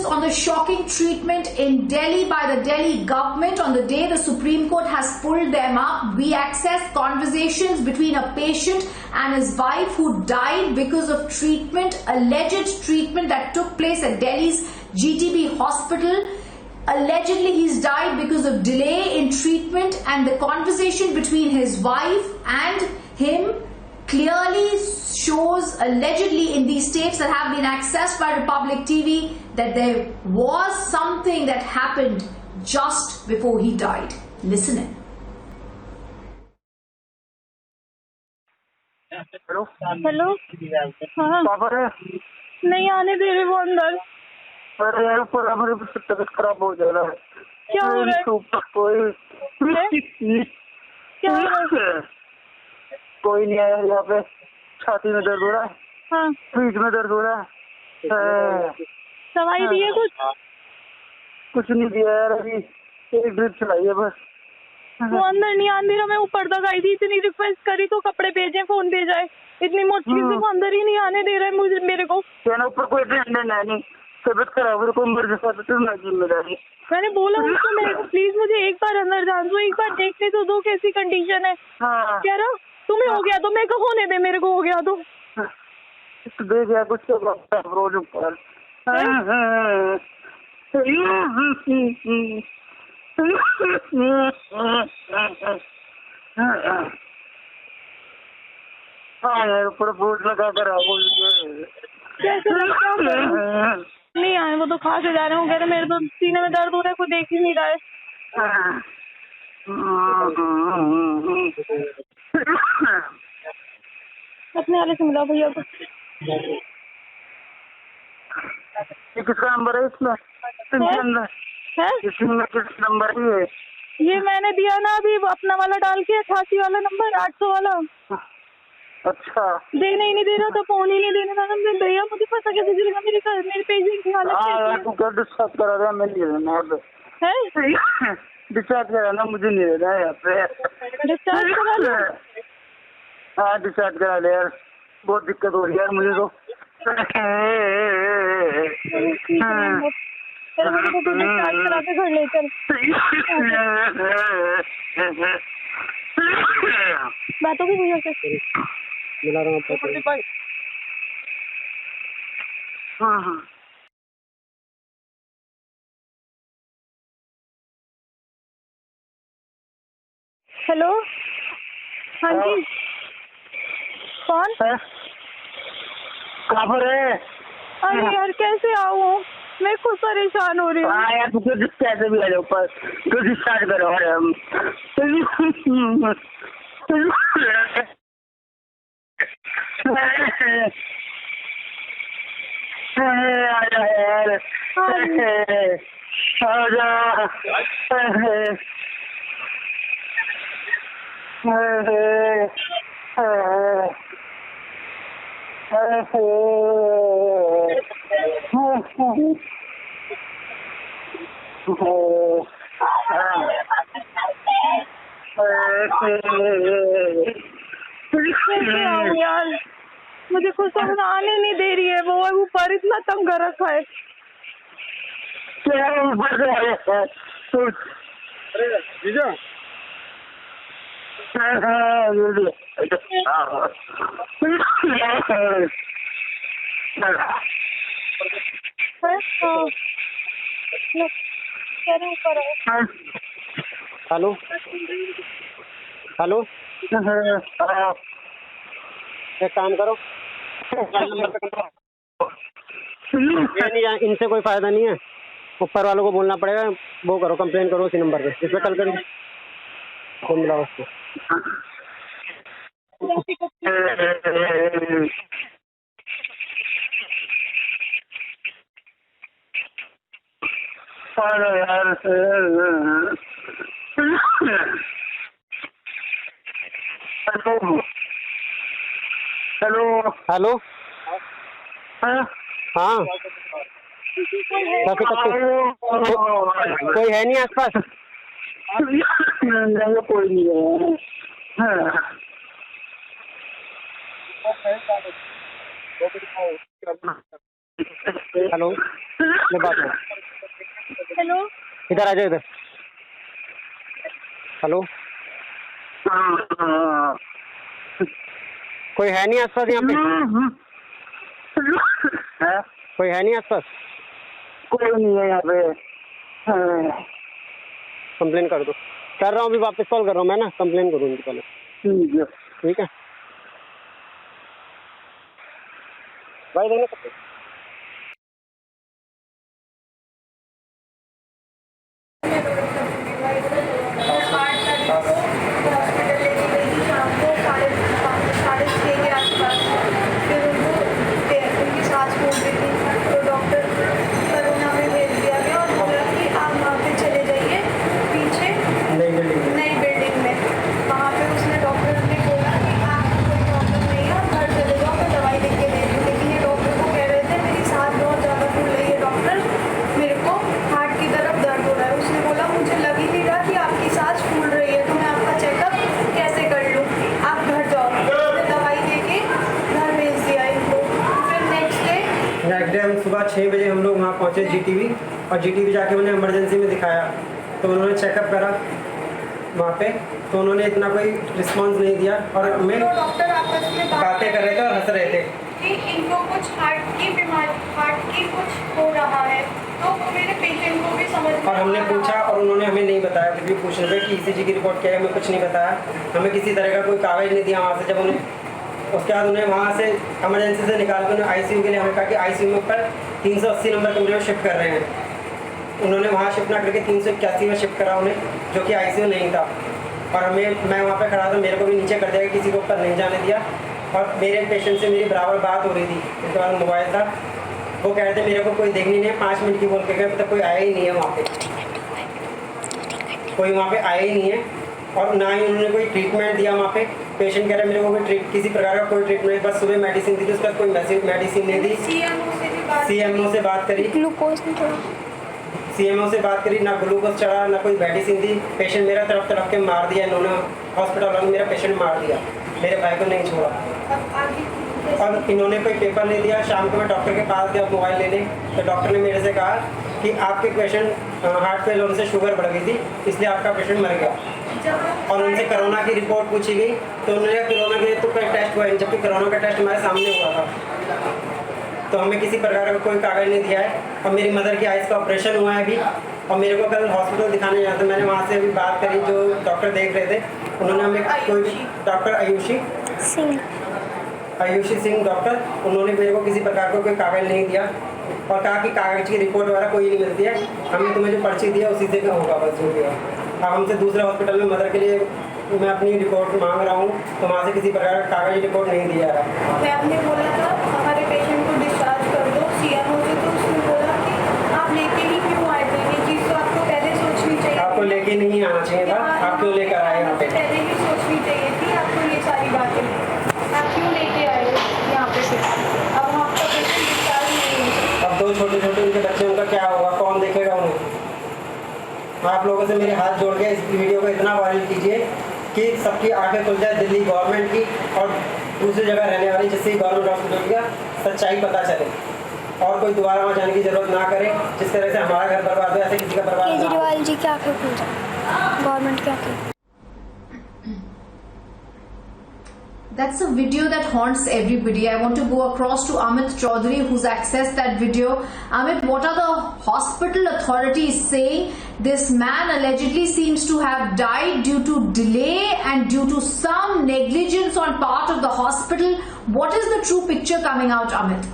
focus on the shocking treatment in Delhi by the Delhi government on the day the Supreme Court has pulled them up. We access conversations between a patient and his wife who died because of alleged treatment that took place at Delhi's GTB hospital. Allegedly, he's died because of delay in treatment, and the conversation between his wife and him clearly shows, allegedly in these tapes that have been accessed by Republic TV, that there was something that happened just before he died. Listen in. Hello hello हाँ नहीं आने दे रहे वो अंदर। अरे यार पर हमारी तबीयत खराब हो जा रहा है। क्या हो रहा है? क्या हो रहा है? कोई नहीं आया यहाँ पे। छाती में दर्द हो रहा है। हाँ पीठ में दर्द हो रहा है। दवाई दी है कुछ नहीं दिया यार, अभी एक ड्रिप चलाई है बस। वो अंदर नहीं आने दे रहा। मैं ऊपर तक आई थी, इतनी रिक्वेस्ट करी तो कपड़े भेजे, फोन भेजा है, इतनी मुश्किल से वो अंदर ही नहीं आने दे रहा है मुझे मेरे को। ऊपर कोई अटेंडेंट है नहीं, तबीयत खराब है, कोई मर्जी जिम्मेदारी। मैंने बोला उसको मेरे को प्लीज मुझे एक बार अंदर जान दो, एक बार देखने तो दो कैसी कंडीशन है। कह रहा तुम्हें हो गया तो मेरे को होने दे, मेरे को हो गया तो दे गया कुछ रोज ऊपर। हाँ यार ऊपर बोर्ड लगा कर नहीं आए, वो तो खा के जा रहे हो। कह रहे मेरे तो सीने में दर्द हो रहा है, कोई देख ही नहीं रहा है। अपने वाले से मिला भैया को। किसका नंबर है इसमें? इसमें किस नंबर है? ये मैंने दिया ना अभी अपना वाला डाल के, 88 वाला नंबर, 800 वाला। अच्छा देने ही नहीं दे रहा था, फोन ही नहीं देने था। मैं भैया मुझे पता कैसे चलेगा मेरे पेशेंट की हालत। तू कर डिस्चार्ज करा रहा है, मैं नहीं रहना है। डिस्चार्ज कराना मुझे नहीं रहना है यहाँ पे। डिस्चार्ज करा लो। हाँ डिस्चार्ज करा ले यार, बहुत दिक्कत हो रही है यार मुझे तो। डिस्चार्ज करा के घर लेकर बात होगी भैया से। मिला रहा हूँ। हाँ हेलो हाँ जी कौन? कहाँ पर है? अरे यार कैसे आऊँ, मैं खुद परेशान हो रही हूँ। हाँ यार तू कैसे भी आ जाओ ऊपर, तो डिस्चार्ज करो। आजा यार, कैसे आऊँ यार, मुझे कुछ समझ आने नहीं दे रही है। वो ऊपर इतना तंग कर रखा है। हेलो हेलो एक काम करो, इनसे कोई फायदा नहीं है, ऊपर वालों को बोलना पड़ेगा। वो करो, कंप्लेन करो उसी नंबर पे जिस पे कल करेंगे। फोन मिला उसको। हेलो हेलो हाँ कोई है नहीं आसपास? कोई नहीं है। हेलो, ये बात है। हेलो, इधर आ जाओ इधर। हेलो, कोई है नहीं आसपास यहाँ पे? कोई है नहीं आसपास? कोई नहीं है यहाँ पे। कंप्लेन कर दो। कर रहा हूँ, अभी वापस कॉल कर रहा हूँ मैं ना, कंप्लेन करूँगी पहले। ठीक है। ठीक है भाई, देना सकते। हम सुबह 6 बजे हम लोग वहाँ पहुँचे जीटीवी, और जीटीवी जाके उन्हें इमरजेंसी में दिखाया, तो उन्होंने चेकअप करा वहाँ पे, तो उन्होंने इतना कोई रिस्पांस नहीं दिया, और हमें डॉक्टर आपस में बातें कर रहे थे और हंस रहे थे कि इनको कुछ हार्ट की कुछ हो रहा है, तो मेरे पेशेंट को भी समझ में और हमने पूछा और उन्होंने हमें नहीं बताया, फिर भी पूछने पे कि ईसीजी की रिपोर्ट क्या है, हमें कुछ नहीं बताया, हमें किसी तरह का कोई कागज नहीं दिया वहाँ से। जब उन्हें उसके बाद उन्हें वहाँ से इमरजेंसी से निकाल के उन्हें आईसीयू के लिए हमें कहा कि आईसीयू में ऊपर 380 नंबर कमरे में शिफ्ट कर रहे हैं। उन्होंने वहाँ शिफ्ट ना करके 381 में शिफ्ट करा उन्हें, जो कि आईसीयू नहीं था, और मैं वहाँ पे खड़ा था, मेरे को भी नीचे कर दिया, किसी को ऊपर नहीं जाने दिया, और मेरे पेशेंट से मेरी बराबर बात हो रही थी। उसके बाद मोबाइल था, वो कह रहे थे मेरे को कोई देखनी नहीं है, 5 मिनट की बोल के गए, तब कोई आया ही नहीं है वहाँ पे, कोई वहाँ पे आया ही नहीं है, और ना ही उन्होंने कोई ट्रीटमेंट दिया वहाँ पे। पेशेंट कह रहे मेरे को कोई किसी प्रकार का कोई ट्रीटमेंट, बस सुबह मेडिसिन दी थी, उसका कोई मेडिसिन नहीं दी। सीएमओ से बात करी, ग्लूकोज नहीं चढ़ा, सीएमओ से बात करी, ना ग्लूकोज चढ़ा, ना कोई मेडिसिन दी। पेशेंट मेरा तड़प के मार दिया इन्होंने, हॉस्पिटल वालों ने मेरा पेशेंट मार दिया, मेरे भाई को नहीं छोड़ा, और इन्होंने कोई पेपर नहीं दिया। शाम को मैं डॉक्टर के पास गया मोबाइल लेने, तो डॉक्टर ने मेरे से कहा कि आपके पेशेंट हार्ट फेल होने से शुगर बढ़ गई थी, इसलिए आपका पेशेंट मर गया। और उनसे कोरोना की रिपोर्ट पूछी गई, तो उन्होंने कोरोना के तो कोई टेस्ट हुआ है, जबकि कोरोना का टेस्ट हमारे सामने हुआ था। तो हमें किसी प्रकार का कोई कागज नहीं दिया है। और मेरी मदर की आइज़ का ऑपरेशन हुआ है अभी, और मेरे को कल हॉस्पिटल दिखाने जाना था। मैंने वहाँ से अभी बात करी, जो डॉक्टर देख रहे थे, उन्होंने हमें कोई डॉक्टर आयुषी सिंह डॉक्टर, उन्होंने मेरे को किसी प्रकार का कोई कागज नहीं दिया, और कहा कि कागज की रिपोर्ट वगैरह कोई नहीं मिलती है, हमने तुम्हें जो पर्ची दिया उसी से होगा, बस जो भी है। अब हमसे दूसरे हॉस्पिटल में मदर के लिए मैं अपनी रिपोर्ट मांग रहा हूँ, तो वहाँ से किसी प्रकार का कागज रिपोर्ट नहीं दिया है। मैं आपने बोला था हमारे पेशेंट को डिस्चार्ज कर दो सीएमओ से, तो उसने बोला कि आप लेके ही क्यों आए थे, ये चीज़ तो आपको पहले सोचनी चाहिए। आपको लेके नहीं आना चाहिए था, आप क्यों लेकर आए यहाँ पे? पहले ही सोचनी चाहिए थी आपको ये सारी बातें, आप क्यों लेके आए यहाँ पे से? अब हम आपका पेशेंट डिस्चार्ज नहीं है। अब 2 छोटे उनके बच्चे, उनका क्या होगा, कौन देखेगा उन्हें? आप लोगों से मेरे हाथ जोड़ के इस वीडियो को इतना वायरल कीजिए कि सबकी आंखें खुल जाए, दिल्ली गवर्नमेंट की और दूसरी जगह रहने वाली जिससे गवर्नमेंट हॉस्पिटल का सच्चाई पता चले, और कोई दोबारा वहाँ जाने की जरूरत ना करे। जिस तरह से हमारा घर बर्बाद हो, ऐसे किसी का बर्बाद ना हो। केजरीवाल जी की आंखें खुल जाए, गवर्नमेंट की आंखें। That's a video that haunts everybody. I want to go across to Amit Chaudhary, who's accessed that video. Amit, what are the hospital authorities saying? This man allegedly seems to have died due to delay and due to some negligence on part of the hospital. What is the true picture coming out, Amit?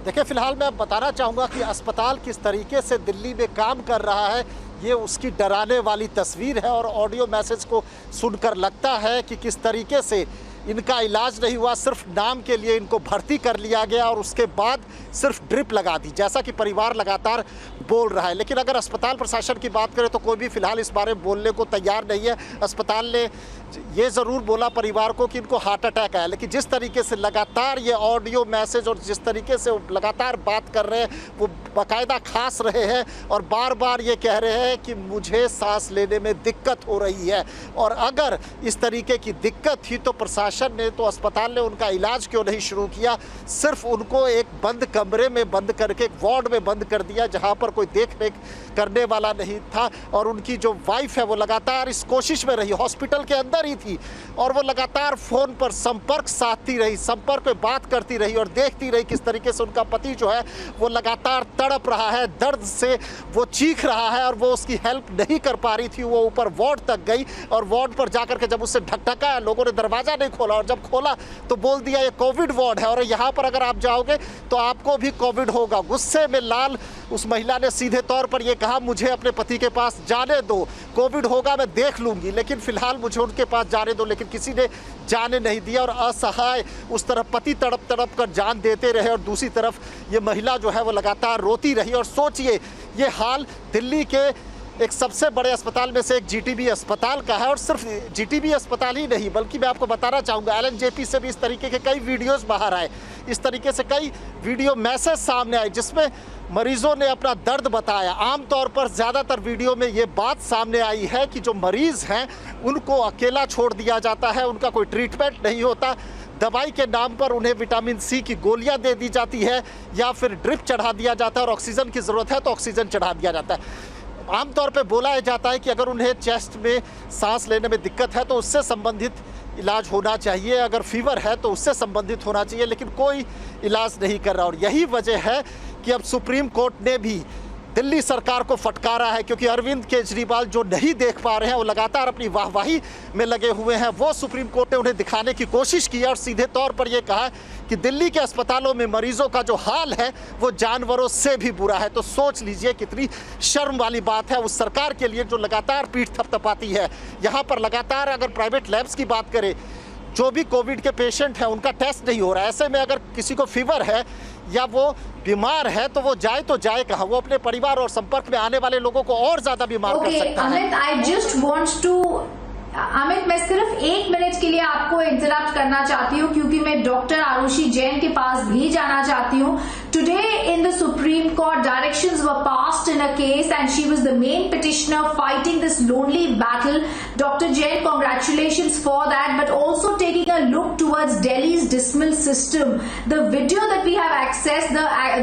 देखिए, फिलहाल मैं बताना चाहूँगा कि अस्पताल किस तरीके से दिल्ली में काम कर रहा है, ये उसकी डराने वाली तस्वीर है। और ऑडियो मैसेज को सुनकर लगता है कि किस तरीके से इनका इलाज नहीं हुआ, सिर्फ नाम के लिए इनको भर्ती कर लिया गया और उसके बाद सिर्फ ड्रिप लगा दी, जैसा कि परिवार लगातार बोल रहा है। लेकिन अगर अस्पताल प्रशासन की बात करें तो कोई भी फिलहाल इस बारे में बोलने को तैयार नहीं है। अस्पताल ने ये ज़रूर बोला परिवार को कि इनको हार्ट अटैक आया, लेकिन जिस तरीके से लगातार ये ऑडियो मैसेज और जिस तरीके से लगातार बात कर रहे हैं, वो बाकायदा खास रहे हैं और बार बार ये कह रहे हैं कि मुझे सांस लेने में दिक्कत हो रही है। और अगर इस तरीके की दिक्कत थी तो प्रशासन प्रशासन ने, तो अस्पताल ने उनका इलाज क्यों नहीं शुरू किया? सिर्फ उनको एक बंद कमरे में बंद करके, एक वार्ड में बंद कर दिया जहां पर कोई देख रेख करने वाला नहीं था। और उनकी जो वाइफ है वो लगातार इस कोशिश में रही, हॉस्पिटल के अंदर ही थी और वो लगातार फ़ोन पर संपर्क साधती रही, संपर्क पे बात करती रही और देखती रही किस तरीके से उनका पति जो है वो लगातार तड़प रहा है, दर्द से वो चीख रहा है और वो उसकी हेल्प नहीं कर पा रही थी। वो ऊपर वार्ड तक गई और वार्ड पर जाकर के जब उससे ढकढकाया, लोगों ने दरवाज़ा नहीं खोला और जब खोला तो बोल दिया ये कोविड वार्ड है और यहाँ पर अगर आप जाओगे तो आपको भी कोविड होगा। गुस्से में लाल उस महिला ने सीधे तौर पर यह कहा, मुझे अपने पति के पास जाने दो, कोविड होगा मैं देख लूँगी, लेकिन फ़िलहाल मुझे उनके पास जाने दो। लेकिन किसी ने जाने नहीं दिया और असहाय उस तरफ पति तड़प तड़प कर जान देते रहे और दूसरी तरफ ये महिला जो है वो लगातार रोती रही। और सोचिए ये हाल दिल्ली के एक सबसे बड़े अस्पताल में से एक जीटीबी अस्पताल का है। और सिर्फ जीटीबी अस्पताल ही नहीं बल्कि मैं आपको बताना चाहूँगा एलएनजेपी से भी इस तरीके के कई वीडियोस बाहर आए, इस तरीके से कई वीडियो मैसेज सामने आए जिसमें मरीजों ने अपना दर्द बताया। आमतौर पर ज़्यादातर वीडियो में ये बात सामने आई है कि जो मरीज़ हैं उनको अकेला छोड़ दिया जाता है, उनका कोई ट्रीटमेंट नहीं होता, दवाई के नाम पर उन्हें विटामिन सी की गोलियां दे दी जाती है या फिर ड्रिप चढ़ा दिया जाता है और ऑक्सीजन की ज़रूरत है तो ऑक्सीजन चढ़ा दिया जाता है। आमतौर पे बोला जाता है कि अगर उन्हें चेस्ट में सांस लेने में दिक्कत है तो उससे संबंधित इलाज होना चाहिए, अगर फीवर है तो उससे संबंधित होना चाहिए, लेकिन कोई इलाज नहीं कर रहा। और यही वजह है कि अब सुप्रीम कोर्ट ने भी दिल्ली सरकार को फटकारा है, क्योंकि अरविंद केजरीवाल जो नहीं देख पा रहे हैं वो लगातार अपनी वाहवाही में लगे हुए हैं। वो सुप्रीम कोर्ट ने उन्हें दिखाने की कोशिश की और सीधे तौर पर यह कहा कि दिल्ली के अस्पतालों में मरीजों का जो हाल है वो जानवरों से भी बुरा है। तो सोच लीजिए कितनी शर्म वाली बात है उस सरकार के लिए जो लगातार पीठ थपथपाती है। यहाँ पर लगातार अगर प्राइवेट लैब्स की बात करें, जो भी कोविड के पेशेंट हैं उनका टेस्ट नहीं हो रहा है। ऐसे में अगर किसी को फीवर है या वो बीमार है तो वो जाए कहाँ? वो अपने परिवार और संपर्क में आने वाले लोगों को और ज्यादा बीमार कर सकता है। Amit, I just want to Amit, मैं सिर्फ 1 मिनट के लिए आपको इंटरप्ट करना चाहती हूँ क्योंकि मैं डॉक्टर आरुषि जैन के पास भी जाना चाहती हूँ। Today in the supreme court directions were passed in a case and she was the main petitioner fighting this lonely battle. Dr. Jain, congratulations for that, but also taking a look towards Delhi's dismal system. The video that we have accessed,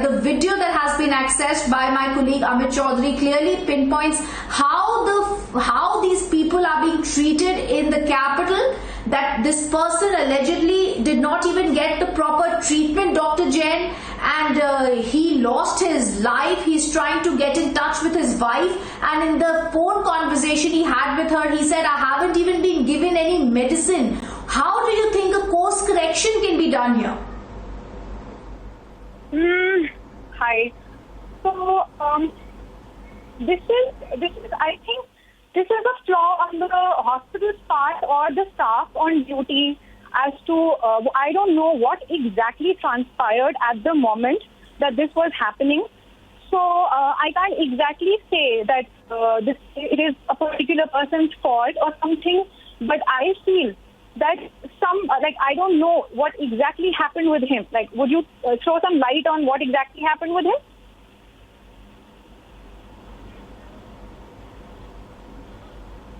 the video that has been accessed by my colleague Amit Chaudhary clearly pinpoints how these people are being treated in the capital, that this person allegedly did not even get the proper treatment, Dr. Jain, and he lost his life. He's trying to get in touch with his wife, and in the phone conversation he had with her, he said, I haven't even been given any medicine. How do you think a course correction can be done here? Hi. So, this is, I think, this is a flaw on the hospital's part or the staff on duty as to, I don't know what exactly transpired at the moment that this was happening. So, I can't exactly say that it is a particular person's fault or something, but I feel that I don't know what exactly happened with him. Like, would you throw some light on what exactly happened with him?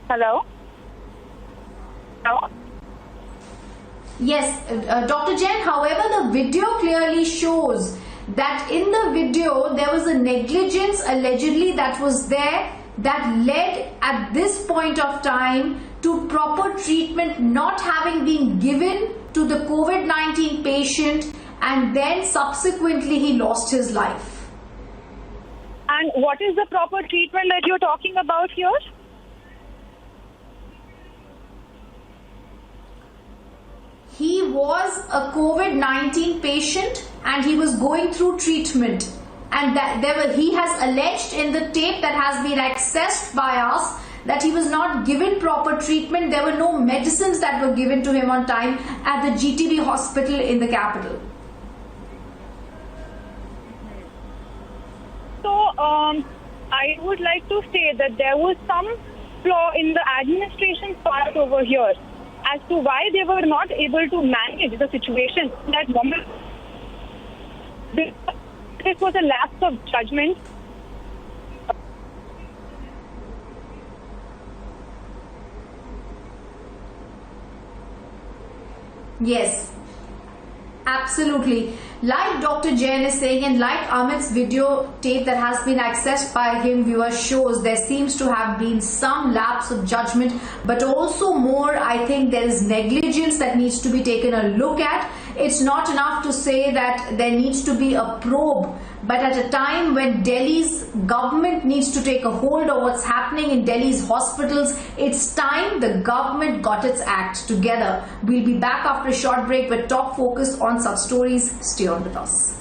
Hello? Hello? Yes, Dr. Jain, however, the video clearly shows that in the video there was a negligence allegedly that was there that led at this point of time to proper treatment not having been given to the COVID-19 patient, and then subsequently he lost his life. And what is the proper treatment that you're talking about here? He was a COVID-19 patient and he was going through treatment, and he has alleged in the tape that has been accessed by us that he was not given proper treatment. There were no medicines that were given to him on time at the GTB hospital in the capital. So, I would like to say that there was some flaw in the administration part over here as to why they were not able to manage the situation in that moment. This was a lapse of judgment. Yes, absolutely. Like Dr. Jain is saying, and like Amit's video tape that has been accessed by him, viewers shows there seems to have been some lapse of judgment, but also more, I think there is negligence that needs to be taken a look at. It's not enough to say that there needs to be a probe, but at a time when Delhi's government needs to take a hold of what's happening in Delhi's hospitals, it's time the government got its act together. We'll be back after a short break with top focus on such stories. Stay on with us.